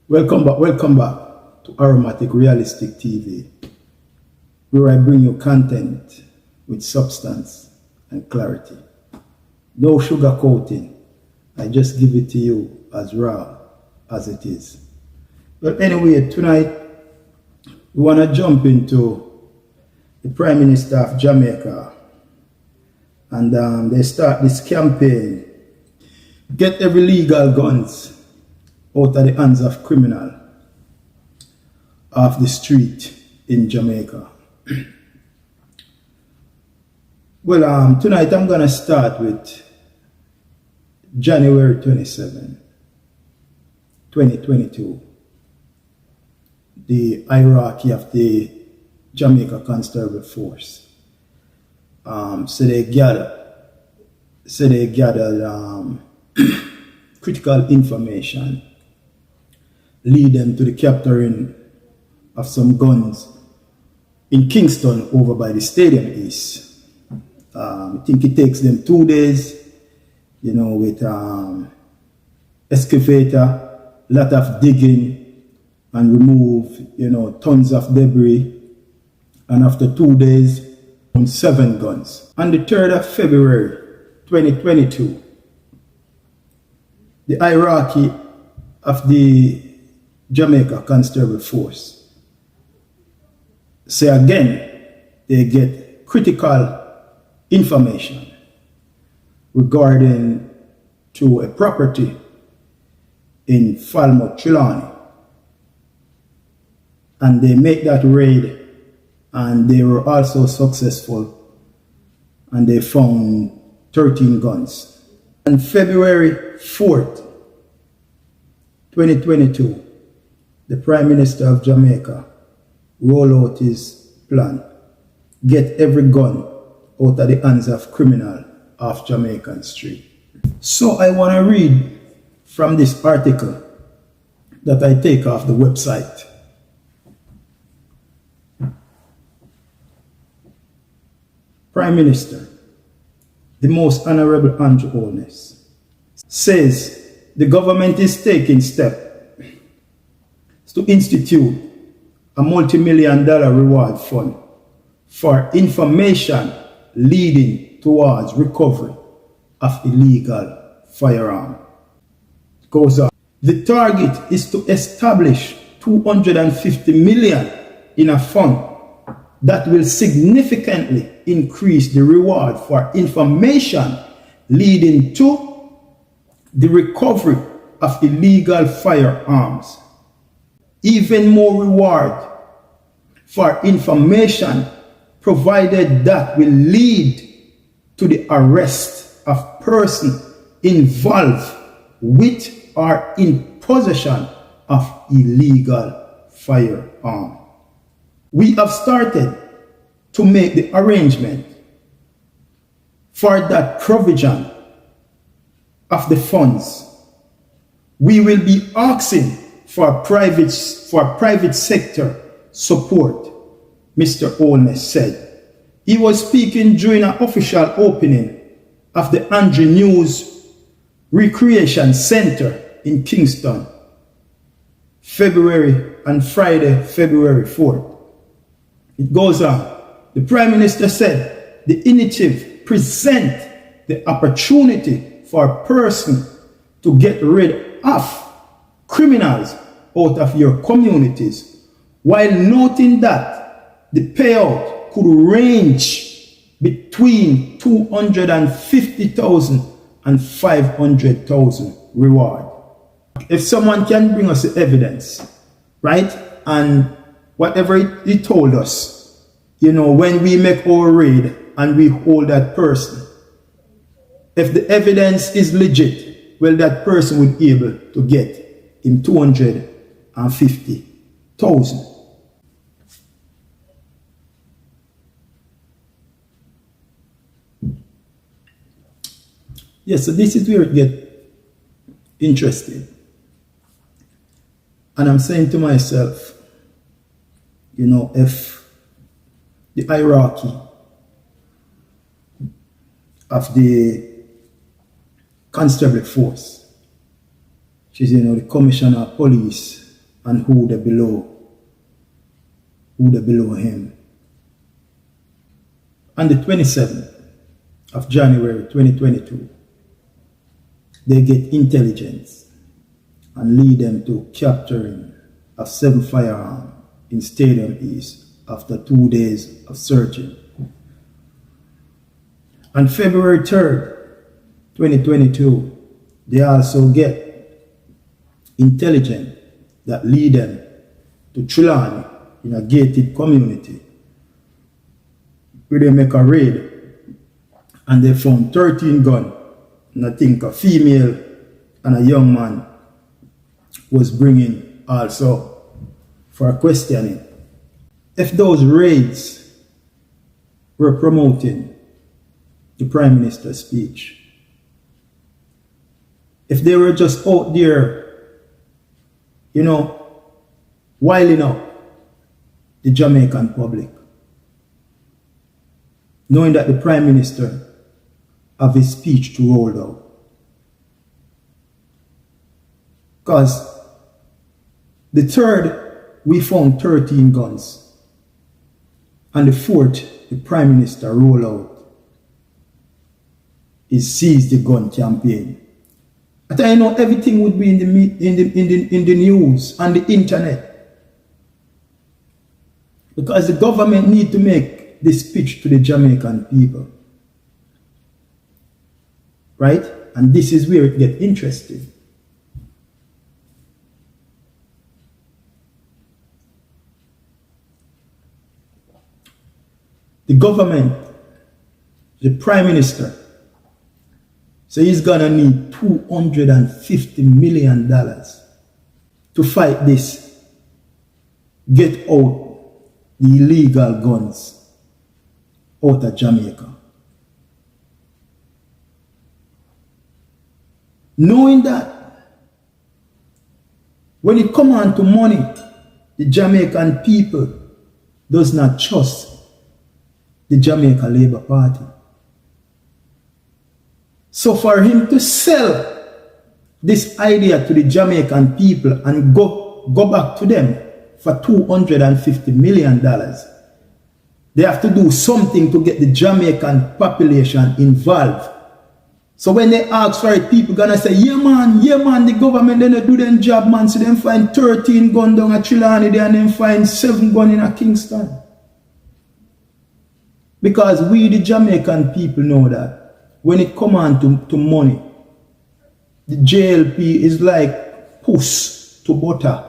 Welcome back to Aromatic Realistic TV, where I bring you content with substance and clarity. No sugarcoating, I just give it to you as raw as it is. But anyway, tonight we want to jump into the Prime Minister of Jamaica, and they start this campaign, get every legal guns out of the hands of criminal off the street in Jamaica. Well, tonight I'm going to start with January 27, 2022. The hierarchy of the Jamaica Constable Force. So they gathered critical information, lead them to the capturing of some guns in Kingston over by the Stadium East. I think it takes them 2 days, with excavator, lot of digging and remove, tons of debris. And after 2 days, 7 guns. On the 3rd of February, 2022, the hierarchy of the Jamaica Constable Force say again they get critical information regarding to a property in Falmouth, Trelawney, and they make that raid, and they were also successful, and they found 13 guns. On February 4th, 2022, the Prime Minister of Jamaica roll out his plan, get every gun out of the hands of criminal off Jamaican street. So I want to read from this article that I take off the website. Prime Minister, the Most Honorable Andrew Holness, says the government is taking steps to institute a multi-million-dollar reward fund for information leading towards recovery of illegal firearm. It goes on. The target is to establish 250 million in a fund that will significantly increase the reward for information leading to the recovery of illegal firearms. Even more reward for information provided that will lead to the arrest of persons involved with or in possession of illegal firearm. We have started to make the arrangement for that provision of the funds. We will be asking for private sector support, Mr. Holness said. He was speaking during an official opening of the Andrew News Recreation Center in Kingston, Friday, February 4th. It goes on. The Prime Minister said the initiative presents the opportunity for a person to get rid of criminals out of your communities, while noting that the payout could range between 250,000 and 500,000 reward. If someone can bring us the evidence, right, and whatever he told us, when we make our raid and we hold that person, if the evidence is legit, well, that person would be able to get him 250,000. Yes, so this is where it gets interesting. And I'm saying to myself, if the hierarchy of the constabulary force, which is, the commissioner of police and who they below him. On the 27th of January 2022, they get intelligence and lead them to capturing of 7 firearms in Stadium East after 2 days of searching. On February 3rd, 2022, they also get intelligence that lead them to Trelawney in a gated community where they make a raid and they found 13 guns, and I think a female and a young man was bringing also for a questioning. If those raids were promoting the Prime Minister's speech, if they were just out there, wiling up the Jamaican public, knowing that the Prime Minister have his speech to roll out. Because the 3rd, we found 13 guns. And the 4th, the Prime Minister roll out is seize the gun campaign. I know everything would be in the news and the internet, because the government need to make this speech to the Jamaican people, right? And this is where it gets interesting. The government, the Prime Minister, so he's gonna need $250 million to fight this, get out the illegal guns out of Jamaica. Knowing that when it comes on to money, the Jamaican people does not trust the Jamaica Labour Party. So for him to sell this idea to the Jamaican people and go back to them for $250 million, they have to do something to get the Jamaican population involved. So when they ask for it, people gonna say, yeah man, the government they do their job, man. So them find 13 guns down at Trelawney there and then find 7 guns in a Kingston. Because we the Jamaican people know that when it comes on to money, the JLP is like puss to butter.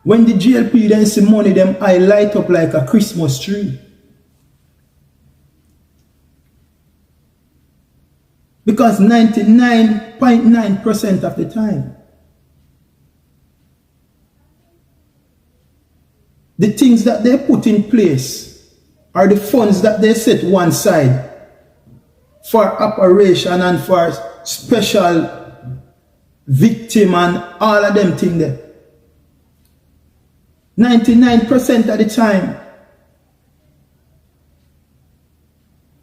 When the JLP then see money, them eye light up like a Christmas tree. Because 99.9% of the time, the things that they put in place are the funds that they set one side for operation and for special victim and all of them things there. 99% of the time,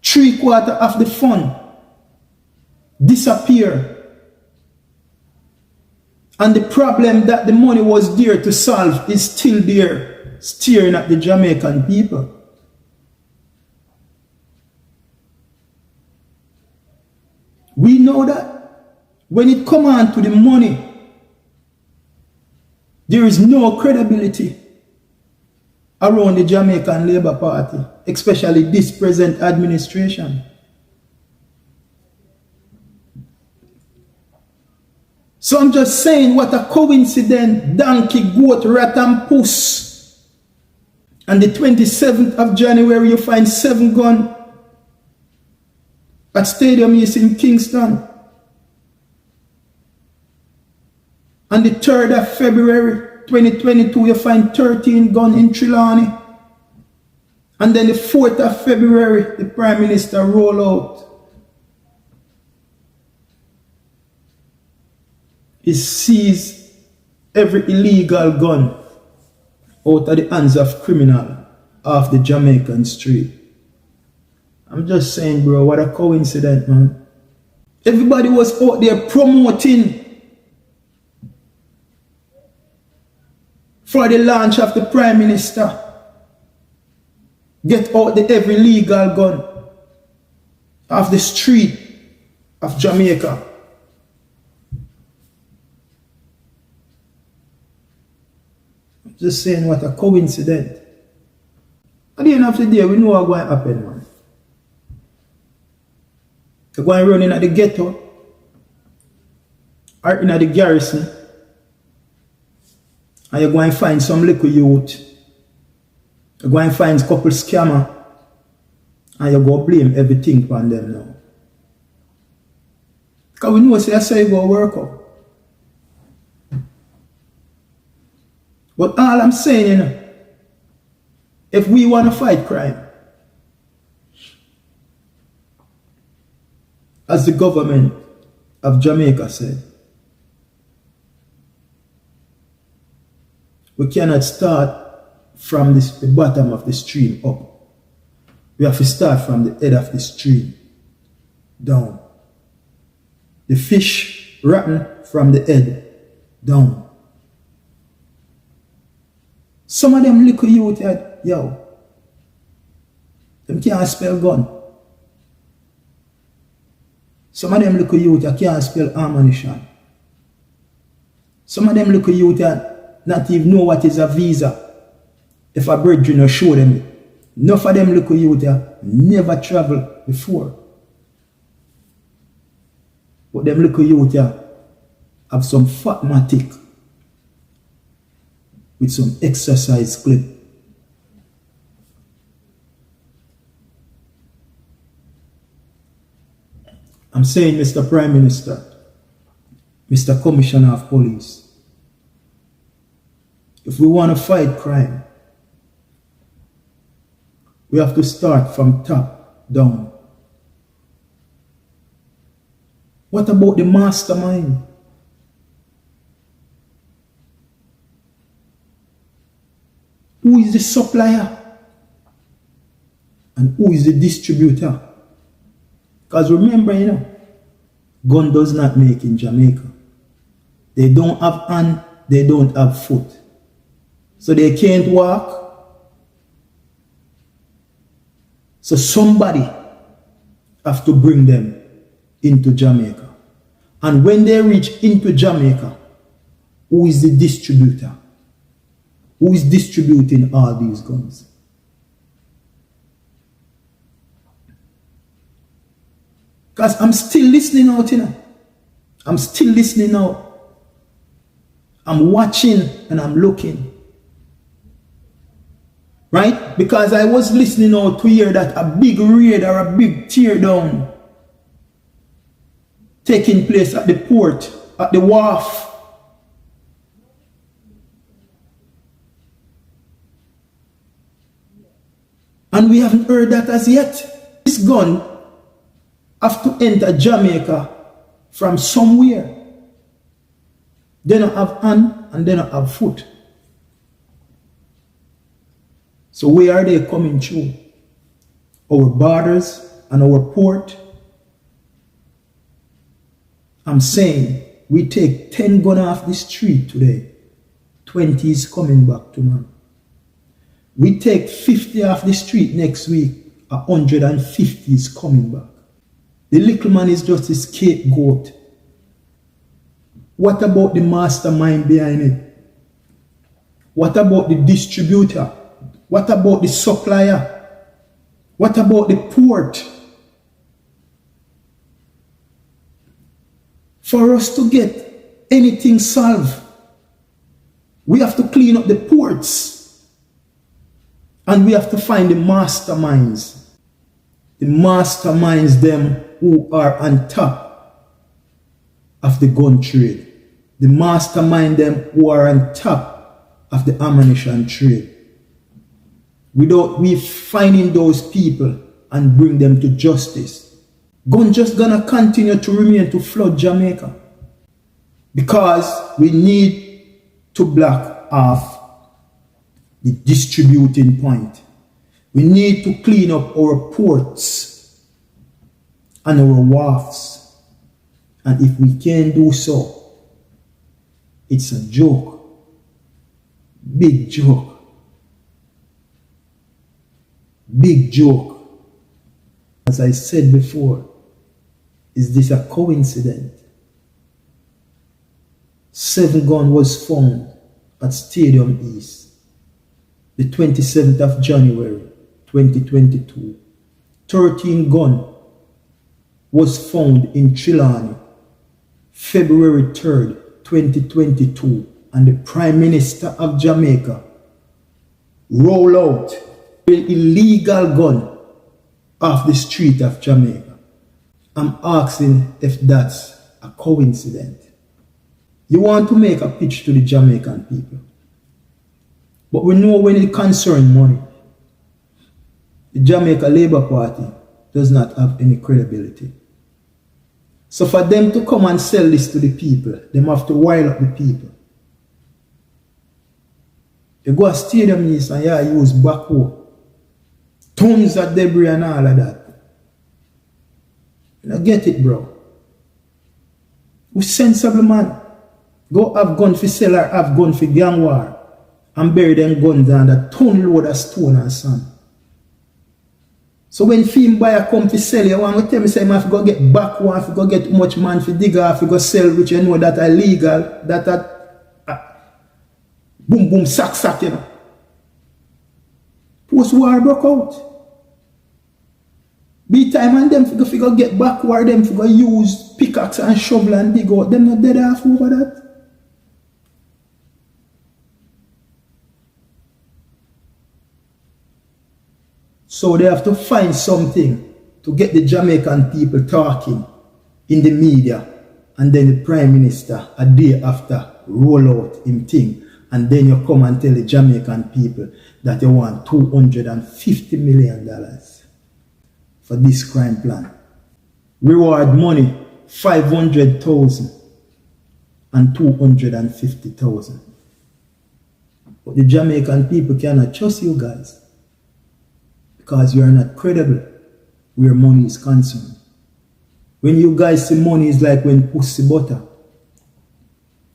3/4 of the fund disappear. And the problem that the money was there to solve is still there, staring at the Jamaican people. We know that when it comes on to the money, there is no credibility around the Jamaican Labour Party, especially this present administration. So I'm just saying, what a coincidence, donkey, goat, rat and puss. And the 27th of January, you find 7 guns at Stadium East in Kingston. On the 3rd of February 2022, you find 13 guns in Trelawney. And then the 4th of February, the Prime Minister roll out. He seized every illegal gun out of the hands of criminals off the Jamaican street. I'm just saying, bro, what a coincidence, man. Everybody was out there promoting for the launch of the Prime Minister. Get out the every legal gun off the street of Jamaica. I'm just saying, what a coincidence. At the end of the day, we know what's going to happen, man. They're going to run in at the ghetto or in at the garrison, and you're going to find some little youth. You're going to find a couple scammer, and you're going to blame everything on them now. Because we know that's how you go work out. But all I'm saying, you know, if we want to fight crime, as the government of Jamaica said, we cannot start from the bottom of the stream up. We have to start from the head of the stream down. The fish rotten from the head down. Some of them little youth, yo, them can't spell gun. Some of them little youth can't spell ammunition. Some of them little youth not even know what is a visa. If a brethren show them it. Enough of them little youth never traveled before. But them little youth have some fatmatic with some exercise clip. I'm saying, Mr. Prime Minister, Mr. Commissioner of Police, if we want to fight crime, we have to start from top down. What about the mastermind? Who is the supplier? And who is the distributor? Because remember, you know, gun does not make in Jamaica. They don't have hand, they don't have foot. So they can't walk. So somebody have to bring them into Jamaica. And when they reach into Jamaica, who is the distributor? Who is distributing all these guns? Because I'm still listening out, you know. I'm still listening out. I'm watching and I'm looking. Right? Because I was listening out to hear that a big raid or a big tear down taking place at the port, at the wharf. And we haven't heard that as yet. This gun have to enter Jamaica from somewhere. They don't have hand and they don't have foot. So where are they coming through? Our borders and our port? I'm saying we take 10 guns off the street today. 20 is coming back tomorrow. We take 50 off the street next week. 150 is coming back. The little man is just a scapegoat. What about the mastermind behind it? What about the distributor? What about the supplier? What about the port? For us to get anything solved, we have to clean up the ports. And we have to find the masterminds. The masterminds, them who are on top of the gun trade. The mastermind, them who are on top of the ammunition trade. We finding those people and bring them to justice. Gun just gonna continue to remain to flood Jamaica. Because we need to block off the distributing point. We need to clean up our ports and our wharfs. And if we can't do so, it's a joke. Big joke. Big joke. As I said before, is this a coincidence? 7 gun was found at Stadium East, the 27th of January, 2022. 13 gun was found in Trelawney, February 3rd, 2022, and the Prime Minister of Jamaica rolled out an illegal gun off the street of Jamaica. I'm asking if that's a coincidence. You want to make a pitch to the Jamaican people. But we know when it concerns money, the Jamaica Labour Party does not have any credibility. So for them to come and sell this to the people, they have to wile up the people. You go to Stadium East and you use backhoe, tons of debris and all of that. You don't get it, bro. We sensible, man. Go have gun for sell or have gun for gang war and bury them guns under a ton load of stone and sand. So when film buyer come to sell, you want to tell me say I have to go get back one, I have to go get too much man for dig off, to go sell, which you know that are illegal, that are boom boom sack, you know. Post-war broke out. Be time and them for go get back war, them for go use pickaxe and shovel and dig out. Them not dead off over that. So they have to find something to get the Jamaican people talking in the media, and then the Prime Minister a day after roll out him thing, and then you come and tell the Jamaican people that you want $250 million for this crime plan. Reward money, 500,000 and 250,000. But the Jamaican people cannot trust you guys, because you are not credible where money is concerned. When you guys see money, is like when pussy butter.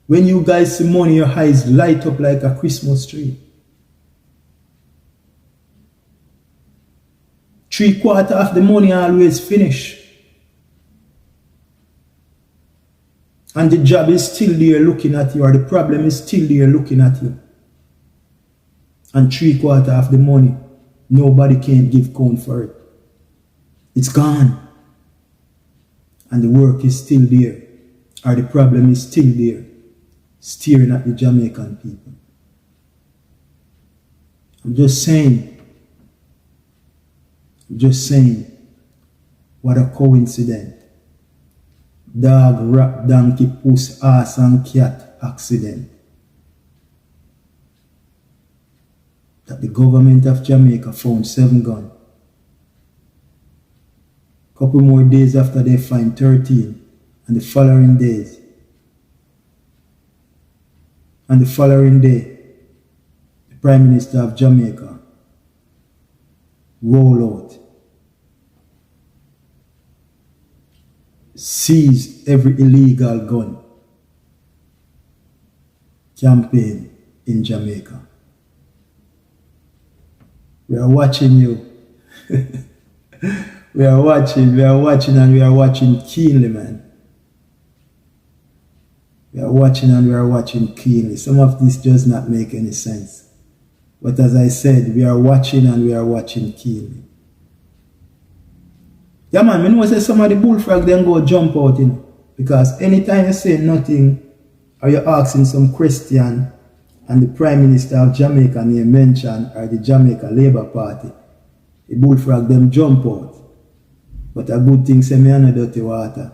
When you guys see money, your eyes light up like a Christmas tree. 3/4 of the money always finish. And the job is still there looking at you, or the problem is still there looking at you. And 3/4 of the money, nobody can give count for it. It's gone. And the work is still there, or the problem is still there, staring at the Jamaican people. I'm just saying, what a coincidence. Dog, rat, donkey, puss, ass and cat accident. That the government of Jamaica found 7 guns. Couple more days after they find 13, and the following day, the Prime Minister of Jamaica roll out, seize every illegal gun campaign in Jamaica. We are watching you. We are watching, and we are watching keenly, man. We are watching and we are watching keenly. Some of this does not make any sense. But as I said, we are watching and we are watching keenly. Yeah, man, I know say some of the bullfrog then go jump out, you know. Because anytime you say nothing, or you're asking some question, and the Prime Minister of Jamaica name mentioned, or the Jamaica Labour Party, the bullfrog them jump out. But a good thing say me no dirty water.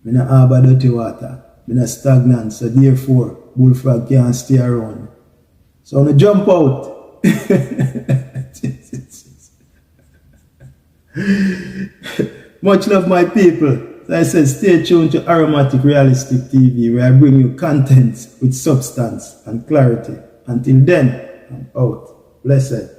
Me no harbor dirty water. Me no stagnant. So therefore, bullfrog can't stay around. So I jump out. Much love, my people. As I said, stay tuned to Aromatic Realistic TV, where I bring you content with substance and clarity. Until then, I'm out. Blessed.